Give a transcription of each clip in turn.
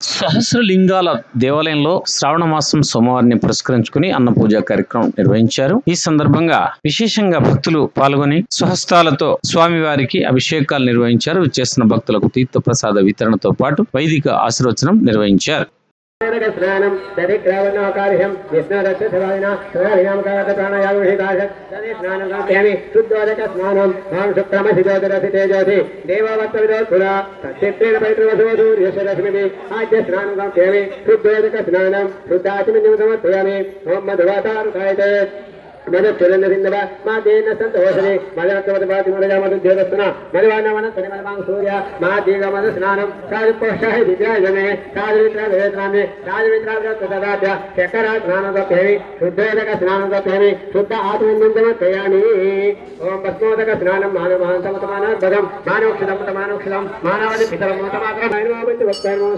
సహస్రలింగాల దేవాలయంలో శ్రావణ మాసం సోమవారిని పురస్కరించుకుని అన్న పూజ కార్యక్రమం నిర్వహించారు. ఈ సందర్భంగా విశేషంగా భక్తులు పాల్గొని స్వహస్తాలతో స్వామివారికి అభిషేకాలు నిర్వహించారు. చేస్తున్న భక్తులకు తీర్థ ప్రసాద వితరణతో పాటు వైదిక ఆశీర్వచనం నిర్వహించారు. స్నానం దరిద్రావణాకార్యం స్నానం శుద్ధోదక స్నానం మాం శుక్రమసిదోదరసి తేజోసి దేవవత్సవిదోత్పురా తత్క్షేత్రేణ పవిత్రవసూర్యశరశ్మిమి ఆద్య స్నానం కామ్యామి శుద్ధోదక స్నానం శుద్ధాచిమిన్యం సమర్పయామి ఓం మధువాతారుకాయతే మధురందసిందవ మా దేన సంతోషని మదనత్వపాతి మధుద్యోగస్తున మధువానవనస్పతి మధుమాంగ సూర్య మా దీగ మధు స్నానం సాధుపోషాహి విద్యాజమే సాధుమిత్రావేత్రాన్ని సాధుమిత్రాభ్య చక్ర స్నానోదప్యమి శుద్ధోదక స్నానోదప్యమి శుద్ధ ఆత్మన్యం సమర్పయామి ఓం భస్మోదక స్నానం మానవాంతమతమానర్భదం మానవక్షితం మానవది పితరమతమాత్రం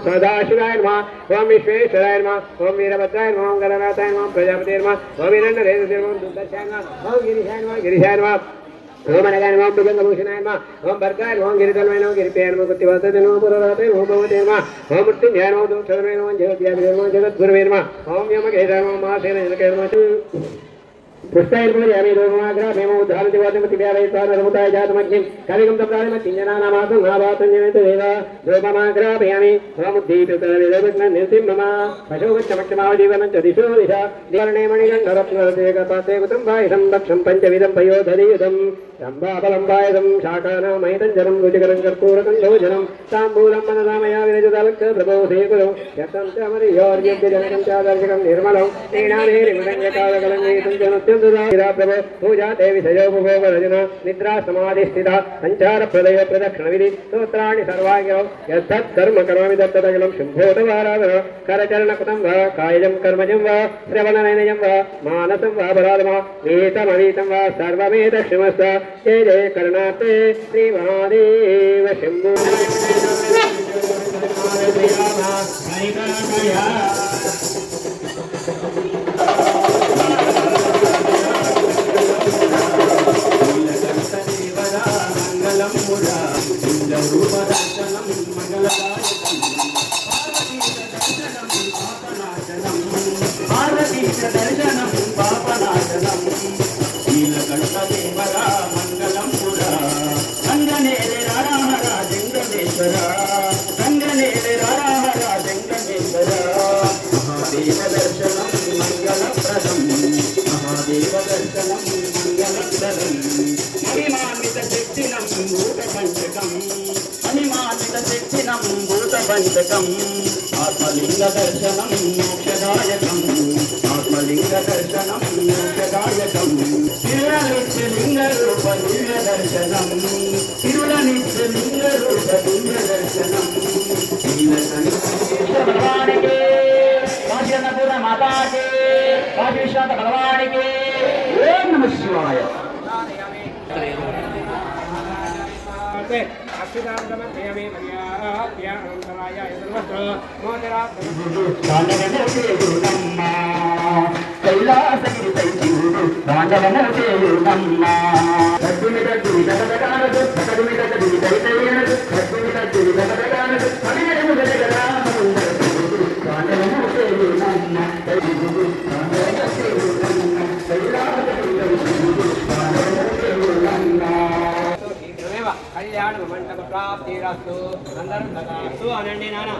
సదాశివాయ నమః ఓం విశ్వేశ్వరాయ నమః ఓం వీరభద్రాయ నమః ఓం గణనాథాయ నమః ప్రజాపతే నమః ఓం వీరేంద్రదేవ ఓం గిరిశాయ నమః ఓం అనగాయ నమః భుజంగభూషణాయ నమః ఓం భర్గాయ నమః గిరిధన్వయ నమః గిరిపేయ నమః కుత్తివాసతే నమః పురరాతే నమః భగవతే నమః ఓం మృత్యుంజయ నమః దుఃఖదమే నమః జగద్వ్యాపినే నమః జగద్గురువే నమః ఓం యమకేశాయ నమః మహాసేన జనకే నమః పుష్పైర్మయామి రోమాగ్రహమేమో ఉద్ధారతివాదమతి వ్యావైత్వానరముతాయ జాతమగ్నిం కలిగం తప్రాణిమత్తింజనానామాసం నాభాతంజనేత దేవ రోమమాగ్రహమయామి ఓముద్దీపితవేదవిఘ్న నిర్తిమమ పశోగచ్చమక్షమావజీవనం చ దిశో దిశ దివర్ణే మణిగంధరత్నరసేకపాతే కుటుంబాయుధం దక్షం పంచవిధం పయోధరీయుధం సంభాపలంబాయుధం శాకానామహితంజనం రుచికరం కర్పూరకం యోజనం తాంబూలం మనరామయా విరజదలక్ష ప్రభో సేకులం యతం చ మరియోర్యజనకం చాదర్శకం నిర్మలం నీనానేరిమరంగకాలకలం ప్రభు పూజా దేవి సయోపభోగరజన నిద్రా సమాధిస్థిత సంచార ప్రదయ ప్రదక్షిణ విధి స్తోత్రాన్ని సర్వాంగం యద్ధర్మ కరోమి దత్తదగలం శుంభోతవారాధన కరచరణ కృతం వా కాయజం కర్మజం వా శ్రవణనయనం వా మానసం వా బలాదమా నీతమనీతం వా సర్వమేత క్షమస్త జయ జయ కరుణాతే శ్రీ మహాదేవ శంభో దర్శనం పాపనాశనం నీలకంఠదేవరా మంగళం పురా రంగనేలే రారాహర జంగమేశ్వర రంగనేలే రారాహర జంగమేశ్వర మహాదేవ దర్శనం మంగళప్రదం మహాదేవ దర్శనం మంగళప్రదం మహిమాన్విత శక్తినం భూత పంచకం మహిమాన్విత శక్తినం భూత పంచకం ఆత్మలింగ దర్శనం మోక్షదాయకం ఆత్మలింగ దర్శనం మోక్షదాయకం తిరులనిత్య లింగ రూప లింగ దర్శనం తిరులనిత్య లింగ రూప లింగ దర్శనం భగవానికి కాశీనపుర మాతాకి కాశీ విశ్వనాథ భగవానికి ఓం నమః శివాయ. కళ్యాణ మంటప ప్రాప్తిరస్తు అందరం అనండి నాన్న.